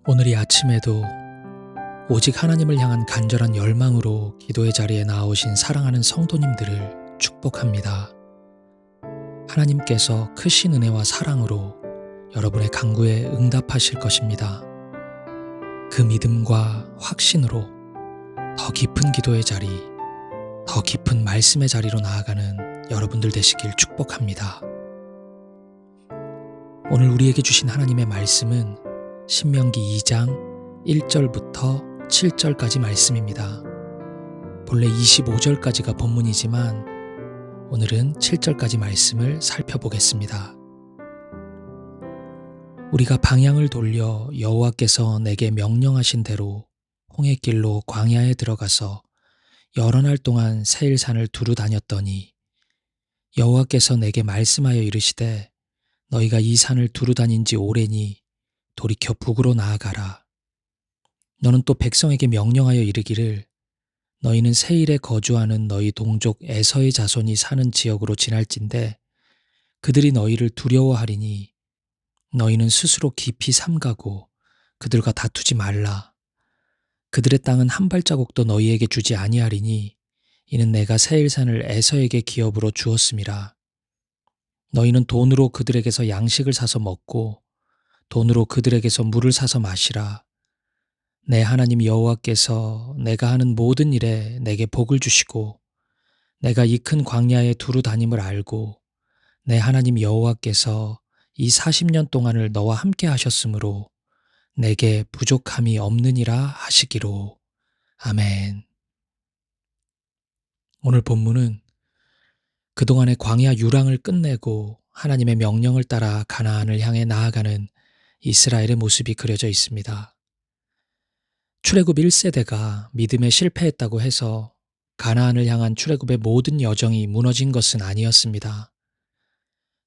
오늘 이 아침에도 오직 하나님을 향한 간절한 열망으로 기도의 자리에 나오신 사랑하는 성도님들을 축복합니다. 하나님께서 크신 은혜와 사랑으로 여러분의 간구에 응답하실 것입니다. 그 믿음과 확신으로 더 깊은 기도의 자리, 더 깊은 말씀의 자리로 나아가는 여러분들 되시길 축복합니다. 오늘 우리에게 주신 하나님의 말씀은 신명기 2장 1절부터 7절까지 말씀입니다. 본래 25절까지가 본문이지만 오늘은 7절까지 말씀을 살펴보겠습니다. 우리가 방향을 돌려 여호와께서 내게 명령하신 대로 홍해길로 광야에 들어가서 여러 날 동안 세일산을 두루 다녔더니 여호와께서 내게 말씀하여 이르시되 너희가 이 산을 두루 다닌 지 오래니 돌이켜 북으로 나아가라. 너는 또 백성에게 명령하여 이르기를 너희는 세일에 거주하는 너희 동족 에서의 자손이 사는 지역으로 지날진대 그들이 너희를 두려워하리니 너희는 스스로 깊이 삼가고 그들과 다투지 말라. 그들의 땅은 한 발자국도 너희에게 주지 아니하리니 이는 내가 세일산을 에서에게 기업으로 주었음이라. 너희는 돈으로 그들에게서 양식을 사서 먹고 돈으로 그들에게서 물을 사서 마시라. 내 하나님 여호와께서 내가 하는 모든 일에 내게 복을 주시고 내가 이 큰 광야에 두루 다님을 알고 내 하나님 여호와께서 이 40년 동안을 너와 함께 하셨으므로 내게 부족함이 없느니라 하시기로. 아멘. 오늘 본문은 그동안의 광야 유랑을 끝내고 하나님의 명령을 따라 가나안을 향해 나아가는 이스라엘의 모습이 그려져 있습니다. 출애굽 1세대가 믿음에 실패했다고 해서 가나안을 향한 출애굽의 모든 여정이 무너진 것은 아니었습니다.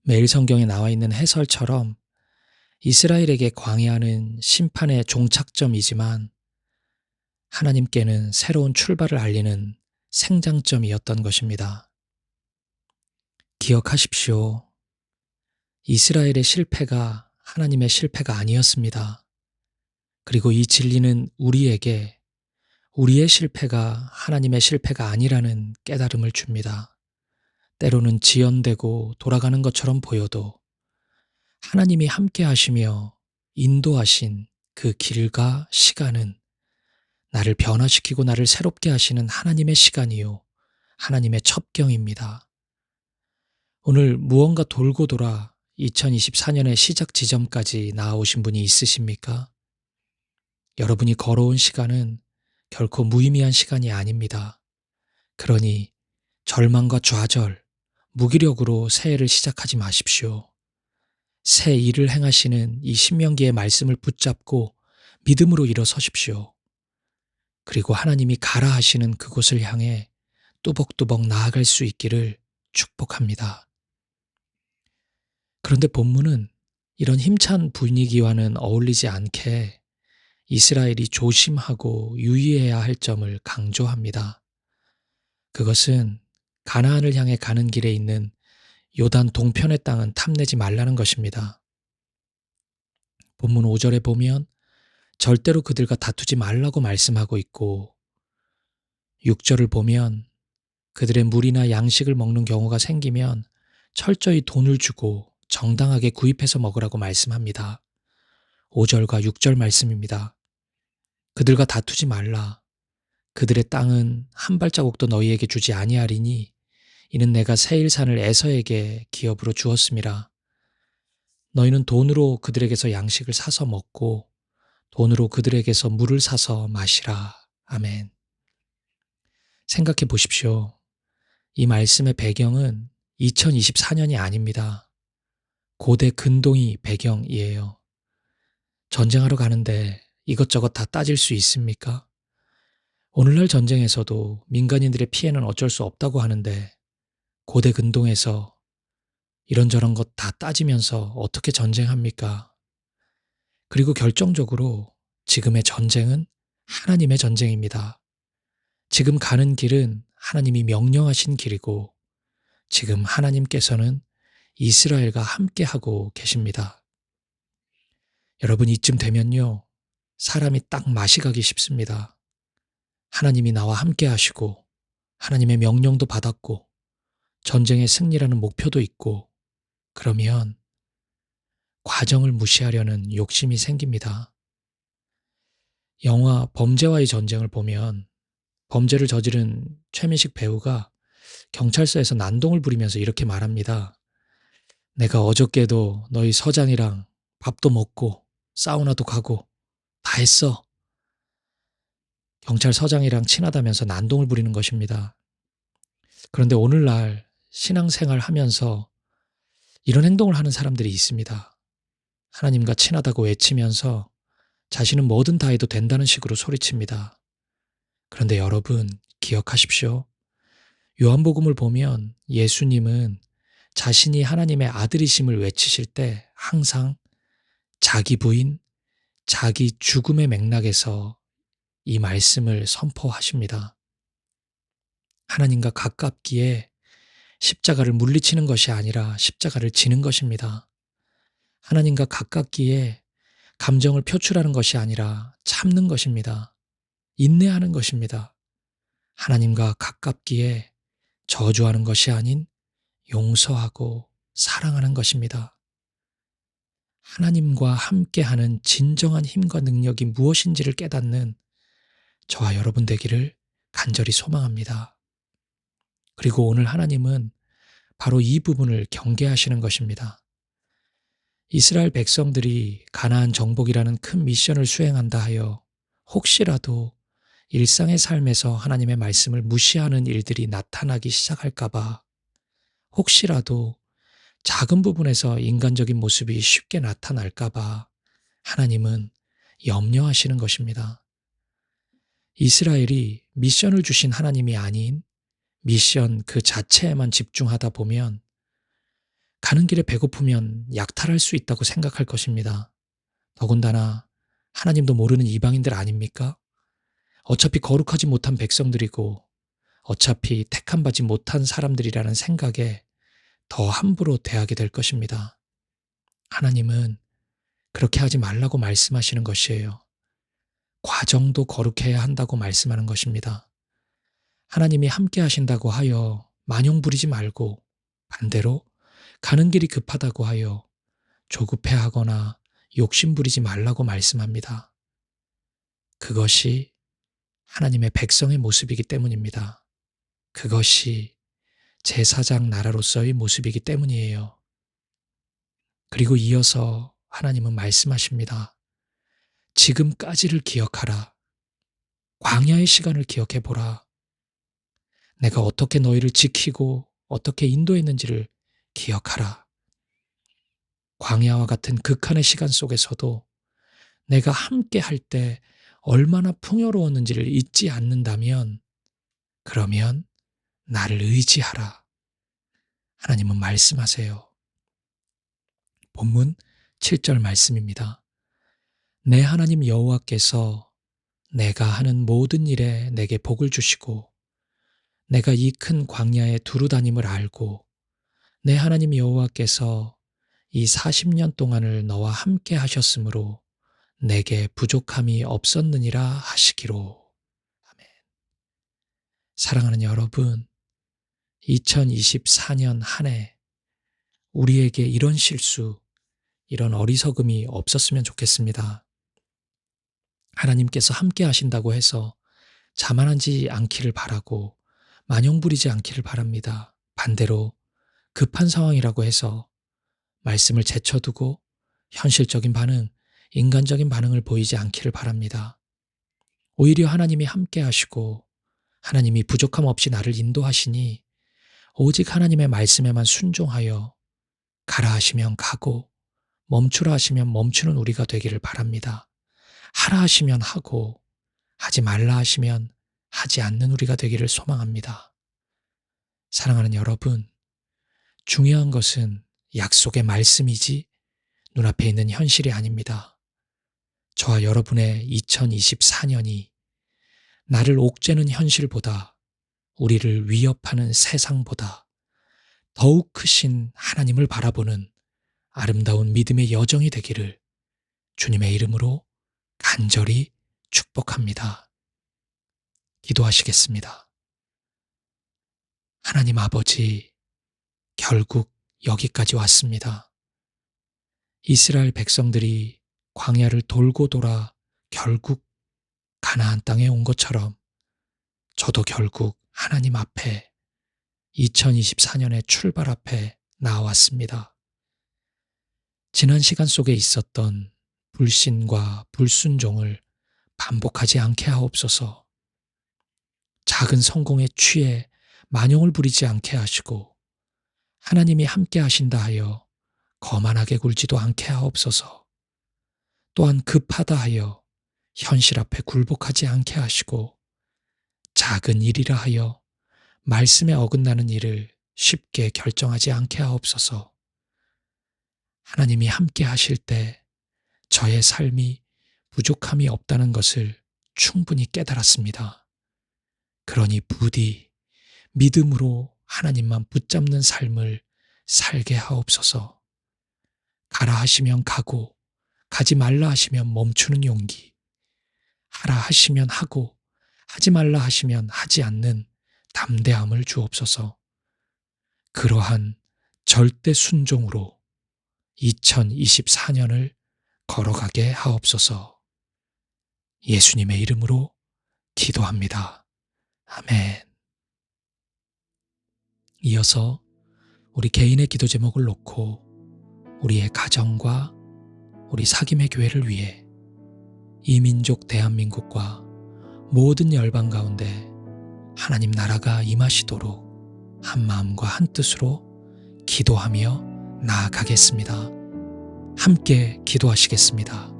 매일 성경에 나와 있는 해설처럼 이스라엘에게 광야는 심판의 종착점이지만 하나님께는 새로운 출발을 알리는 생장점이었던 것입니다. 기억하십시오. 이스라엘의 실패가 하나님의 실패가 아니었습니다. 그리고 이 진리는 우리에게 우리의 실패가 하나님의 실패가 아니라는 깨달음을 줍니다. 때로는 지연되고 돌아가는 것처럼 보여도 하나님이 함께 하시며 인도하신 그 길과 시간은 나를 변화시키고 나를 새롭게 하시는 하나님의 시간이요. 하나님의 첩경입니다. 오늘 무언가 돌고 돌아 2024년의 시작 지점까지 나아오신 분이 있으십니까? 여러분이 걸어온 시간은 결코 무의미한 시간이 아닙니다. 그러니 절망과 좌절, 무기력으로 새해를 시작하지 마십시오. 새 일을 행하시는 이 신명기의 말씀을 붙잡고 믿음으로 일어서십시오. 그리고 하나님이 가라 하시는 그곳을 향해 뚜벅뚜벅 나아갈 수 있기를 축복합니다. 그런데 본문은 이런 힘찬 분위기와는 어울리지 않게 이스라엘이 조심하고 유의해야 할 점을 강조합니다. 그것은 가나안을 향해 가는 길에 있는 요단 동편의 땅은 탐내지 말라는 것입니다. 본문 5절에 보면 절대로 그들과 다투지 말라고 말씀하고 있고 6절을 보면 그들의 물이나 양식을 먹는 경우가 생기면 철저히 돈을 주고 정당하게 구입해서 먹으라고 말씀합니다. 5절과 6절 말씀입니다. 그들과 다투지 말라. 그들의 땅은 한 발자국도 너희에게 주지 아니하리니 이는 내가 세일산을 에서에게 기업으로 주었음이라. 너희는 돈으로 그들에게서 양식을 사서 먹고 돈으로 그들에게서 물을 사서 마시라. 아멘. 생각해 보십시오. 이 말씀의 배경은 2024년이 아닙니다. 고대 근동이 배경이에요. 전쟁하러 가는데 이것저것 다 따질 수 있습니까? 오늘날 전쟁에서도 민간인들의 피해는 어쩔 수 없다고 하는데 고대 근동에서 이런저런 것 다 따지면서 어떻게 전쟁합니까? 그리고 결정적으로 지금의 전쟁은 하나님의 전쟁입니다. 지금 가는 길은 하나님이 명령하신 길이고 지금 하나님께서는 이스라엘과 함께하고 계십니다. 여러분 이쯤 되면요. 사람이 딱 맛이 가기 쉽습니다. 하나님이 나와 함께 하시고 하나님의 명령도 받았고 전쟁의 승리라는 목표도 있고 그러면 과정을 무시하려는 욕심이 생깁니다. 영화 범죄와의 전쟁을 보면 범죄를 저지른 최민식 배우가 경찰서에서 난동을 부리면서 이렇게 말합니다. 내가 어저께도 너희 서장이랑 밥도 먹고 사우나도 가고 다 했어. 경찰서장이랑 친하다면서 난동을 부리는 것입니다. 그런데 오늘날 신앙생활 하면서 이런 행동을 하는 사람들이 있습니다. 하나님과 친하다고 외치면서 자신은 뭐든 다 해도 된다는 식으로 소리칩니다. 그런데 여러분 기억하십시오. 요한복음을 보면 예수님은 자신이 하나님의 아들이심을 외치실 때 항상 자기 부인, 자기 죽음의 맥락에서 이 말씀을 선포하십니다. 하나님과 가깝기에 십자가를 물리치는 것이 아니라 십자가를 지는 것입니다. 하나님과 가깝기에 감정을 표출하는 것이 아니라 참는 것입니다. 인내하는 것입니다. 하나님과 가깝기에 저주하는 것이 아닌 용서하고 사랑하는 것입니다. 하나님과 함께하는 진정한 힘과 능력이 무엇인지를 깨닫는 저와 여러분 되기를 간절히 소망합니다. 그리고 오늘 하나님은 바로 이 부분을 경계하시는 것입니다. 이스라엘 백성들이 가나안 정복이라는 큰 미션을 수행한다 하여 혹시라도 일상의 삶에서 하나님의 말씀을 무시하는 일들이 나타나기 시작할까봐 혹시라도 작은 부분에서 인간적인 모습이 쉽게 나타날까봐 하나님은 염려하시는 것입니다. 이스라엘이 미션을 주신 하나님이 아닌 미션 그 자체에만 집중하다 보면 가는 길에 배고프면 약탈할 수 있다고 생각할 것입니다. 더군다나 하나님도 모르는 이방인들 아닙니까? 어차피 거룩하지 못한 백성들이고 어차피 택함받지 못한 사람들이라는 생각에 더 함부로 대하게 될 것입니다. 하나님은 그렇게 하지 말라고 말씀하시는 것이에요. 과정도 거룩해야 한다고 말씀하는 것입니다. 하나님이 함께 하신다고 하여 만용 부리지 말고 반대로 가는 길이 급하다고 하여 조급해하거나 욕심 부리지 말라고 말씀합니다. 그것이 하나님의 백성의 모습이기 때문입니다. 그것이 제사장 나라로서의 모습이기 때문이에요. 그리고 이어서 하나님은 말씀하십니다. 지금까지를 기억하라. 광야의 시간을 기억해보라. 내가 어떻게 너희를 지키고 어떻게 인도했는지를 기억하라. 광야와 같은 극한의 시간 속에서도 내가 함께 할 때 얼마나 풍요로웠는지를 잊지 않는다면 그러면 나를 의지하라. 하나님은 말씀하세요. 본문 7절 말씀입니다. 내 하나님 여호와께서 내가 하는 모든 일에 내게 복을 주시고 내가 이 큰 광야에 두루 다님을 알고 내 하나님 여호와께서 이 40년 동안을 너와 함께 하셨으므로 내게 부족함이 없었느니라 하시기로. 아멘. 사랑하는 여러분, 2024년 한 해 우리에게 이런 실수, 이런 어리석음이 없었으면 좋겠습니다. 하나님께서 함께 하신다고 해서 자만하지 않기를 바라고 만용 부리지 않기를 바랍니다. 반대로 급한 상황이라고 해서 말씀을 제쳐두고 현실적인 반응, 인간적인 반응을 보이지 않기를 바랍니다. 오히려 하나님이 함께 하시고 하나님이 부족함 없이 나를 인도하시니 오직 하나님의 말씀에만 순종하여 가라 하시면 가고 멈추라 하시면 멈추는 우리가 되기를 바랍니다. 하라 하시면 하고 하지 말라 하시면 하지 않는 우리가 되기를 소망합니다. 사랑하는 여러분, 중요한 것은 약속의 말씀이지 눈앞에 있는 현실이 아닙니다. 저와 여러분의 2024년이 나를 옥죄는 현실보다 우리를 위협하는 세상보다 더욱 크신 하나님을 바라보는 아름다운 믿음의 여정이 되기를 주님의 이름으로 간절히 축복합니다. 기도하시겠습니다. 하나님 아버지, 결국 여기까지 왔습니다. 이스라엘 백성들이 광야를 돌고 돌아 결국 가나안 땅에 온 것처럼 저도 결국 하나님 앞에 2024년의 출발 앞에 나왔습니다. 지난 시간 속에 있었던 불신과 불순종을 반복하지 않게 하옵소서. 작은 성공에 취해 만용을 부리지 않게 하시고 하나님이 함께 하신다 하여 거만하게 굴지도 않게 하옵소서. 또한 급하다 하여 현실 앞에 굴복하지 않게 하시고 작은 일이라 하여 말씀에 어긋나는 일을 쉽게 결정하지 않게 하옵소서. 하나님이 함께 하실 때 저의 삶이 부족함이 없다는 것을 충분히 깨달았습니다. 그러니 부디 믿음으로 하나님만 붙잡는 삶을 살게 하옵소서. 가라 하시면 가고 가지 말라 하시면 멈추는 용기, 하라 하시면 하고 하지 말라 하시면 하지 않는 담대함을 주옵소서. 그러한 절대 순종으로 2024년을 걸어가게 하옵소서. 예수님의 이름으로 기도합니다. 아멘. 이어서 우리 개인의 기도 제목을 놓고 우리의 가정과 우리 사김의 교회를 위해 이민족 대한민국과 모든 열방 가운데 하나님 나라가 임하시도록 한 마음과 한 뜻으로 기도하며 나아가겠습니다. 함께 기도하시겠습니다.